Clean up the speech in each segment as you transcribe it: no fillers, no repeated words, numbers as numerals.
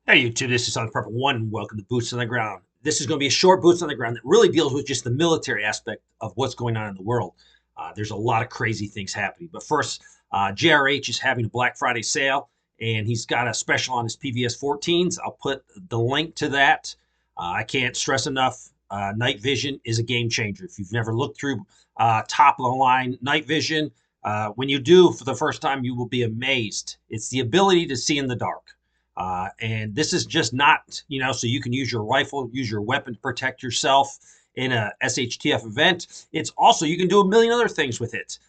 Hey YouTube, this is on Prep One. Welcome to Boots on the Ground. This is going to be a short Boots on the Ground that really deals with just the military aspect of what's going on in the world. There's a lot of crazy things happening. But first, JRH is having a Black Friday sale, and he's got a special on his PVS 14s. I'll put the link to that. I can't stress enough. Night vision is a game changer. If you've never looked through top of the line night vision, when you do for the first time, you will be amazed. It's the ability to see in the dark. And this is just not, so you can use your rifle, use your weapon to protect yourself in a SHTF event. It's also, you can do a million other things with it.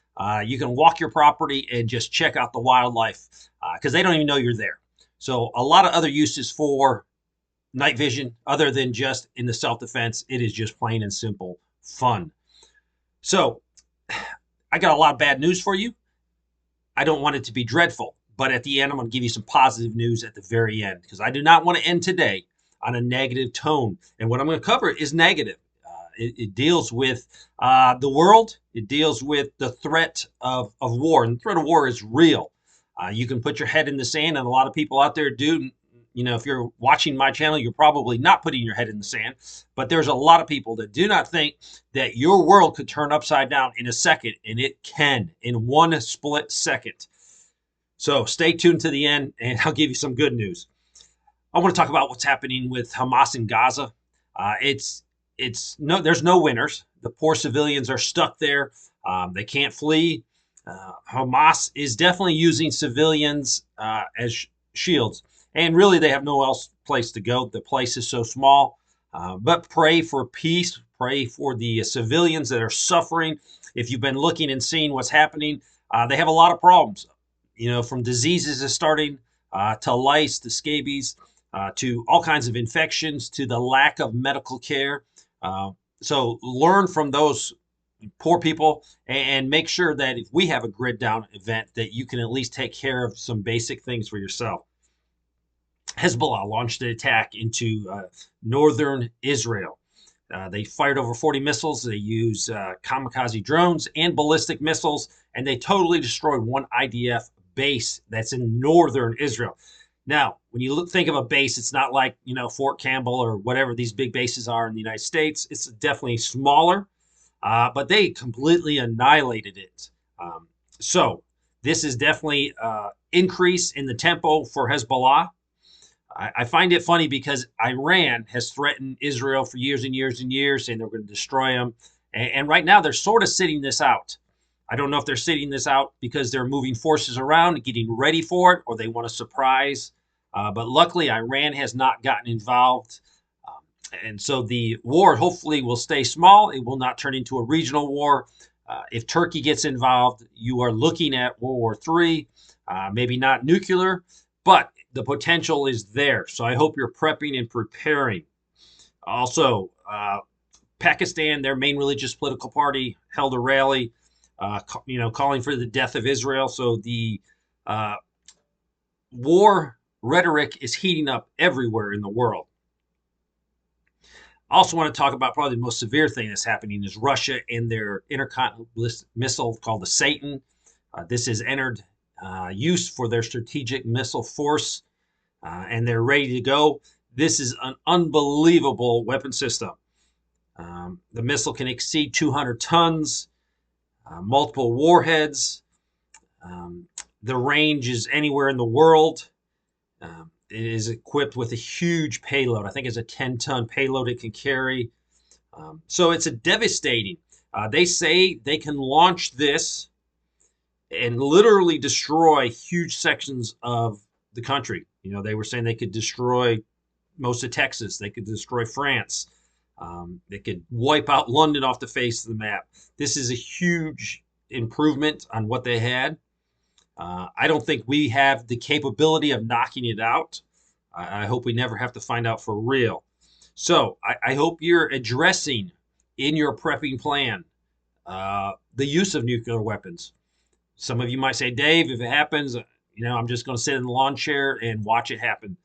You can walk your property and just check out the wildlife because they don't even know you're there. So, a lot of other uses for night vision other than just in the self defense. It is just plain and simple fun. So, I got a lot of bad news for you. I don't want it to be dreadful, but at the end, I'm going to give you some positive news at the very end because I do not want to end today on a negative tone. And what I'm going to cover is negative. It deals with the world. It deals with the threat of war. And the threat of war is real. You can put your head in the sand, and a lot of people out there do. If you're watching my channel, you're probably not putting your head in the sand. But there's a lot of people that do not think that your world could turn upside down in a second, and it can in one split second. So stay tuned to the end, and I'll give you some good news. I want to talk about what's happening with Hamas in Gaza. There's no winners. The poor civilians are stuck there. They can't flee. Hamas is definitely using civilians as shields, and really they have no else place to go. The place is so small. But pray for peace. Pray for the civilians that are suffering. If you've been looking and seeing what's happening, they have a lot of problems. From diseases is starting to lice, to scabies, to all kinds of infections, to the lack of medical care. So learn from those poor people and make sure that if we have a grid down event, that you can at least take care of some basic things for yourself. Hezbollah launched an attack into northern Israel. They fired over 40 missiles. They used kamikaze drones and ballistic missiles, and they totally destroyed one IDF base that's in northern Israel. Now, when you think of a base, it's not like Fort Campbell or whatever these big bases are in the United States. It's definitely smaller, but they completely annihilated it. So this is definitely increase in the tempo for Hezbollah. I find it funny because Iran has threatened Israel for years and years and years, saying they're going to destroy them. And right now, they're sort of sitting this out. I don't know if they're sitting this out because they're moving forces around and getting ready for it, or they want a surprise. But luckily, Iran has not gotten involved. And so the war hopefully will stay small. It will not turn into a regional war. If Turkey gets involved, you are looking at World War III, maybe not nuclear, but the potential is there. So I hope you're prepping and preparing. Also, Pakistan, their main religious political party, held a rally, calling for the death of Israel. So the war rhetoric is heating up everywhere in the world. I also want to talk about probably the most severe thing that's happening is Russia and their intercontinental missile called the Satan. This has entered use for their strategic missile force, and they're ready to go. This is an unbelievable weapon system. The missile can exceed 200 tons, multiple warheads. The range is anywhere in the world. It is equipped with a huge payload. I think it's a 10-ton payload it can carry. So it's a devastating. They say they can launch this and literally destroy huge sections of the country. They were saying they could destroy most of Texas. They could destroy France. They could wipe out London off the face of the map. This is a huge improvement on what they had. I don't think we have the capability of knocking it out. I hope we never have to find out for real. So I hope you're addressing in your prepping plan the use of nuclear weapons. Some of you might say, Dave, if it happens, I'm just going to sit in the lawn chair and watch it happen.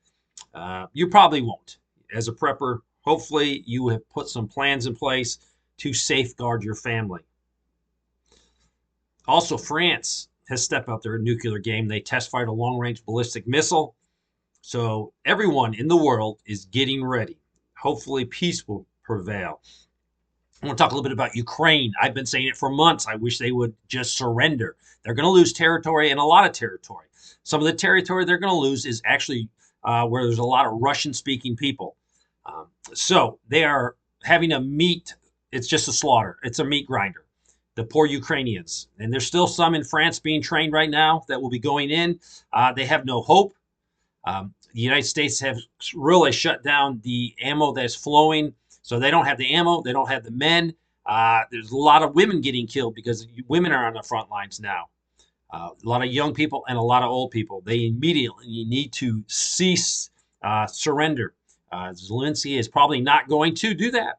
You probably won't. As a prepper, hopefully you have put some plans in place to safeguard your family. Also, France has stepped up their nuclear game. They test fired a long-range ballistic missile. So everyone in the world is getting ready. Hopefully, peace will prevail. I want to talk a little bit about Ukraine. I've been saying it for months. I wish they would just surrender. They're going to lose territory, and a lot of territory. Some of the territory they're going to lose is actually where there's a lot of Russian-speaking people. Um, so they are having a meat. It's just a slaughter. It's a meat grinder. The poor Ukrainians, and there's still some in France being trained right now that will be going in. They have no hope. The United States have really shut down the ammo that's flowing, so they don't have the ammo, they don't have the men. There's a lot of women getting killed because women are on the front lines now. A lot of young people and a lot of old people. They immediately need to cease surrender. Zelensky is probably not going to do that.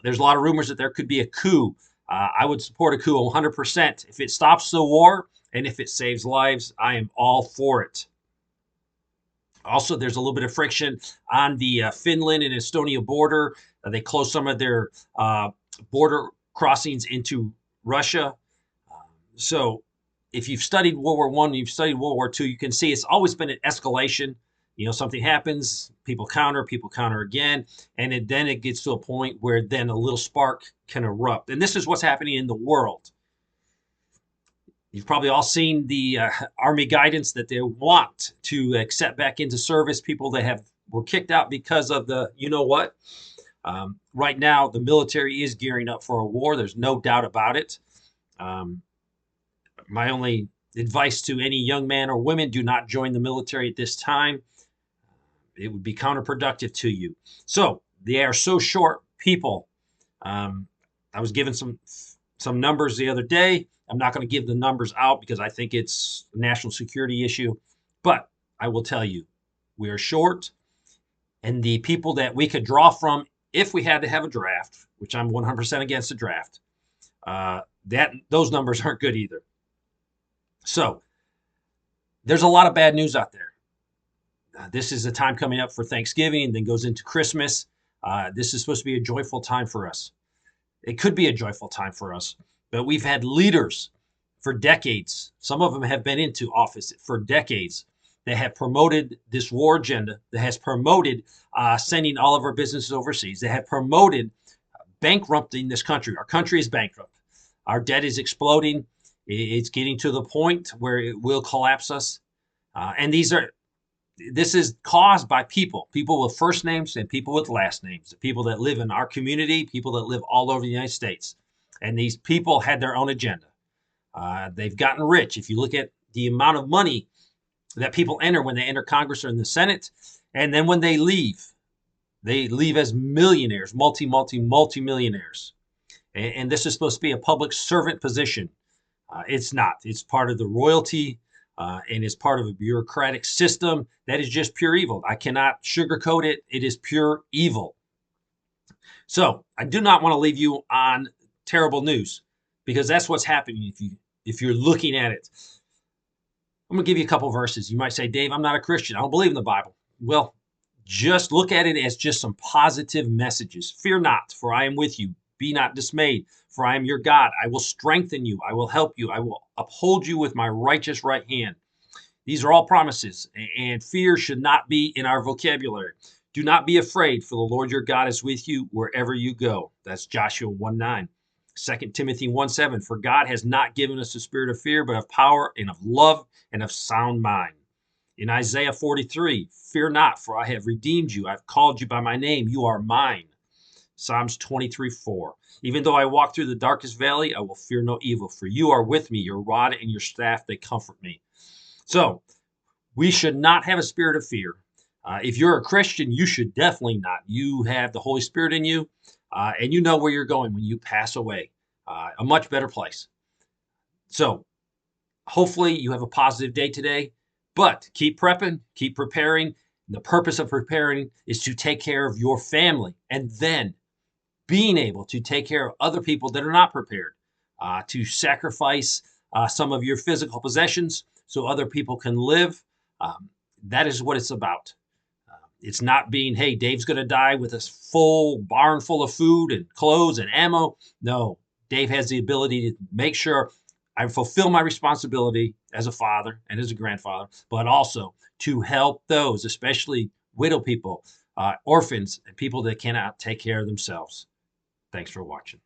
There's a lot of rumors that there could be a coup. I would support a coup 100%. If it stops the war and if it saves lives, I am all for it. Also, there's a little bit of friction on the Finland and Estonia border. They closed some of their border crossings into Russia. So if you've studied World War One, you've studied World War II, you can see it's always been an escalation. You know, something happens, people counter again, and then it gets to a point where then a little spark can erupt. And this is what's happening in the world. You've probably all seen the Army guidance that they want to accept back into service people that were kicked out because of the you know what. Right now, the military is gearing up for a war. There's no doubt about it. My only advice to any young man or women: do not join the military at this time. It would be counterproductive to you. So they are so short people. I was given some numbers the other day. I'm not going to give the numbers out because I think it's a national security issue. But I will tell you, we are short. And the people that we could draw from if we had to have a draft, which I'm 100% against a draft, those numbers aren't good either. So there's a lot of bad news out there. This is a time coming up for Thanksgiving and then goes into Christmas. This is supposed to be a joyful time for us. It could be a joyful time for us. But we've had leaders for decades. Some of them have been into office for decades that have promoted this war agenda, that has promoted sending all of our businesses overseas, that have promoted bankrupting this country. Our country is bankrupt. Our debt is exploding. It's getting to the point where it will collapse us. And this is caused by people with first names and people with last names, the people that live in our community, people that live all over the United States. And these people had their own agenda. They've gotten rich. If you look at the amount of money that people enter when they enter Congress or in the Senate, and then when they leave as millionaires, multi-millionaires. And this is supposed to be a public servant position. It's not. It's part of the royalty, and it's part of a bureaucratic system that is just pure evil. I cannot sugarcoat it. It is pure evil. So I do not want to leave you on terrible news, because that's what's happening if you're looking at it. I'm going to give you a couple verses. You might say, Dave, I'm not a Christian. I don't believe in the Bible. Well, just look at it as just some positive messages. Fear not, for I am with you. Be not dismayed, for I am your God. I will strengthen you. I will help you. I will uphold you with my righteous right hand. These are all promises, and fear should not be in our vocabulary. Do not be afraid, for the Lord your God is with you wherever you go. That's Joshua 1:9. 2 Timothy 1:7, for God has not given us a spirit of fear, but of power and of love and of sound mind. In Isaiah 43, fear not, for I have redeemed you. I've called you by my name. You are mine. Psalms 23:4, even though I walk through the darkest valley, I will fear no evil, for you are with me. Your rod and your staff, they comfort me. So we should not have a spirit of fear. If you're a Christian, you should definitely not. You have the Holy Spirit in you. And you know where you're going when you pass away, a much better place. So hopefully you have a positive day today, but keep prepping, keep preparing. The purpose of preparing is to take care of your family and then being able to take care of other people that are not prepared, to sacrifice some of your physical possessions so other people can live. That is what it's about. It's not being, hey, Dave's going to die with a full barn full of food and clothes and ammo. No, Dave has the ability to make sure I fulfill my responsibility as a father and as a grandfather, but also to help those, especially widow people, orphans, and people that cannot take care of themselves. Thanks for watching.